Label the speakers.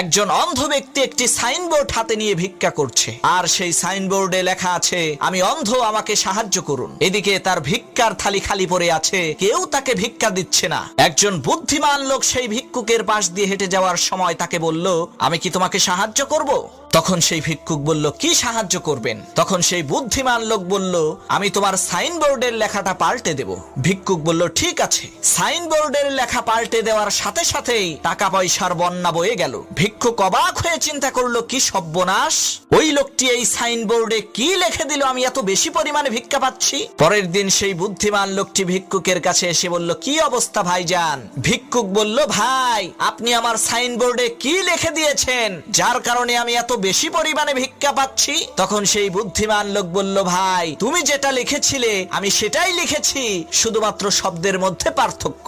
Speaker 1: একজন অন্ধ ব্যক্তি একটি সাইনবোর্ড হাতে নিয়ে ভিক্ষা করছে, আর সেই সাইনবোর্ডে লেখা আছে, আমি অন্ধ, আমাকে সাহায্য করুন। এদিকে তার ভিক্ষার থালি খালি পড়ে আছে, কেউ তাকে ভিক্ষা দিচ্ছে না। একজন বুদ্ধিমান লোক সেই ভিক্ষুকের পাশ দিয়ে হেঁটে যাওয়ার সময় তাকে বলল, আমি কি তোমাকে সাহায্য করব? তখন সেই ভিক্ষুক বলল, কি সাহায্য করবেন? তখন সেই বুদ্ধিমান লোক বলল, আমি তোমার সাইনবোর্ডের লেখাটা পাল্টে দেব। ভিক্ষুক বলল, ঠিক আছে। সাইনবোর্ডের লেখা পাল্টে দেওয়ার সাথে সাথেই টাকা পয়সার বন্যা বয়ে গেল। ভিক্ষুক অবাক হয়ে চিন্তা করলো, কি সর্বনাশ, ওই লোকটি এই সাইনবোর্ডে কি লিখে দিল, আমি এত বেশি পরিমাণে ভিক্ষা পাচ্ছি। পরের দিন সেই বুদ্ধিমান লোকটি ভিক্ষুকের কাছে এসে বলল, কি অবস্থা ভাইজান? ভিক্ষুক বলল, ভাই, আপনি আমার সাইনবোর্ডে কি লিখে দিয়েছেন যার কারণে আমি এত বেশি পরিমাণে ভিক্ষা পাচ্ছি? তখন সেই বুদ্ধিমান লোক বলল, ভাই, তুমি যেটা লিখেছিলে আমি সেটাই লিখেছি, শুধুমাত্র শব্দের মধ্যে পার্থক্য।